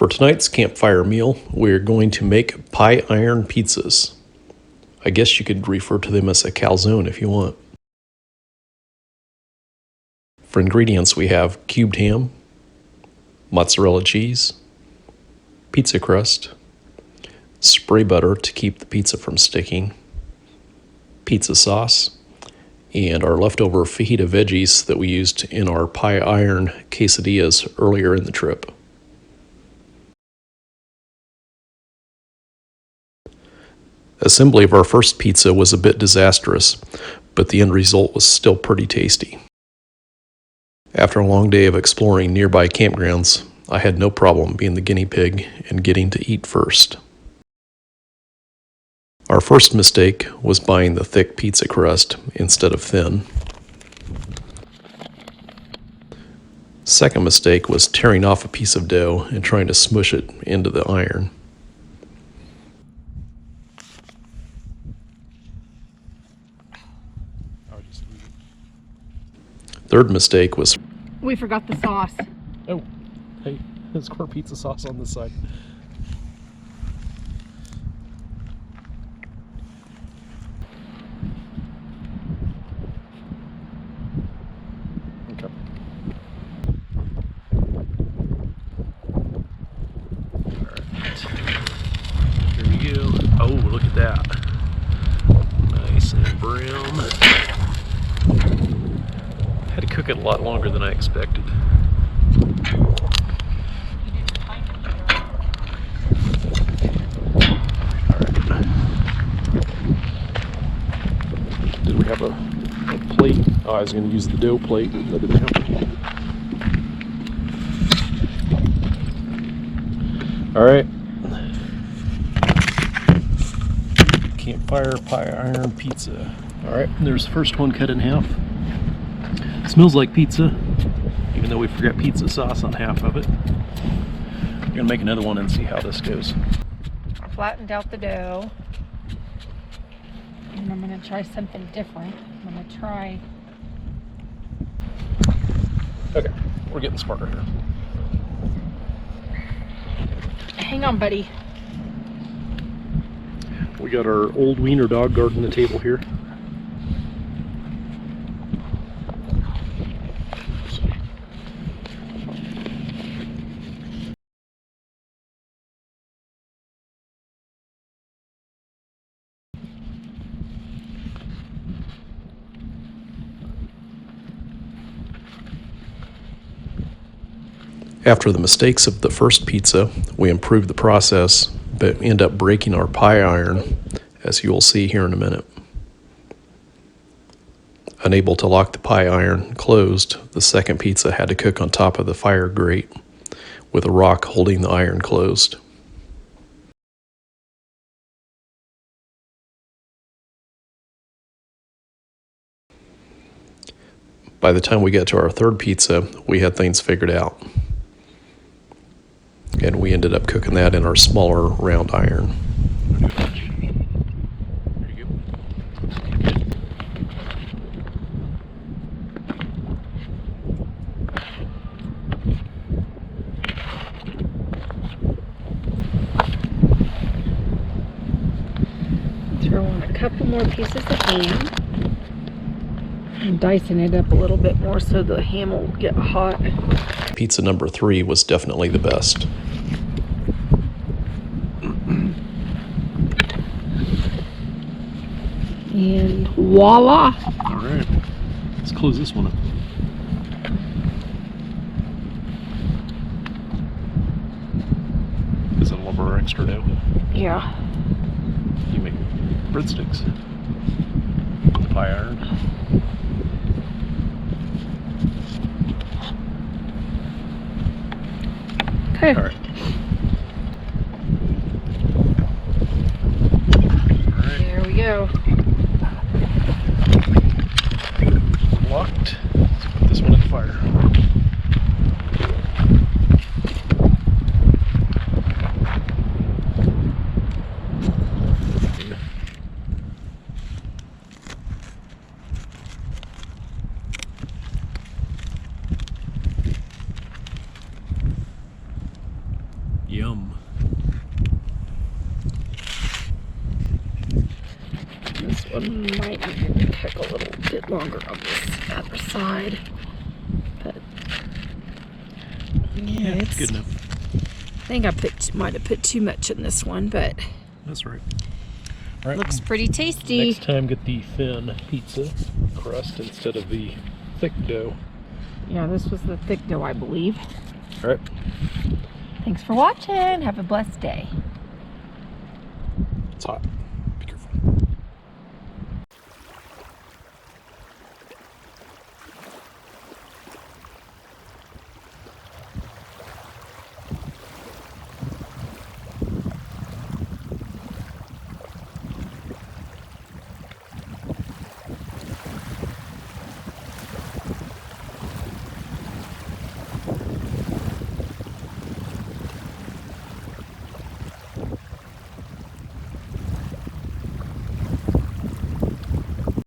For tonight's campfire meal, we're going to make pie iron pizzas. I guess you could refer to them as a calzone if you want. For ingredients, we have cubed ham, mozzarella cheese, pizza crust, spray butter to keep the pizza from sticking, pizza sauce, and our leftover fajita veggies that we used in our pie iron quesadillas earlier in the trip. Assembly of our first pizza was a bit disastrous, but the end result was still pretty tasty. After a long day of exploring nearby campgrounds, I had no problem being the guinea pig and getting to eat first. Our first mistake was buying the thick pizza crust instead of thin. Second mistake was tearing off a piece of dough and trying to smush it into the iron. Third mistake was... We forgot the sauce. Oh, hey, there's core pizza sauce on this side. Okay. Alright. Here we go. Oh, look at that. Nice and brown. Had to cook it a lot longer than I expected. Alright. Did we have a plate? Oh, I was going to use the dough plate. That didn't happen. Alright. Campfire pie iron pizza. Alright, there's the first one cut in half. Smells like pizza, even though we forgot pizza sauce on half of it. We're gonna make another one and see how this goes. Flattened out the dough. And I'm gonna try something different. I'm gonna try... Okay, we're getting smarter here. Hang on, buddy. We got our old wiener dog guarding the table here. After the mistakes of the first pizza, we improved the process, but end up breaking our pie iron, as you will see here in a minute. Unable to lock the pie iron closed, the second pizza had to cook on top of the fire grate, with a rock holding the iron closed. By the time we got to our third pizza, we had things figured out. And we ended up cooking that in our smaller round iron. There you go. Throw on a couple more pieces of ham. I'm dicing it up a little bit more so the ham will get hot. Pizza number 3 was definitely the best. And voila! Alright, let's close this one up. Is it a little more extra dough? Yeah. You make breadsticks. Pie iron. Okay. Alright. There we go. Locked. Let's put this one in the fire. Yum. This one might need to cook a little bit longer on this other side. But yeah, it's good enough. I think I might have put too much in this one, but That's right. All right. looks pretty tasty. Next time, get the thin pizza crust instead of the thick dough. Yeah, this was the thick dough, I believe. All right. Thanks for watching. Have a blessed day. It's hot.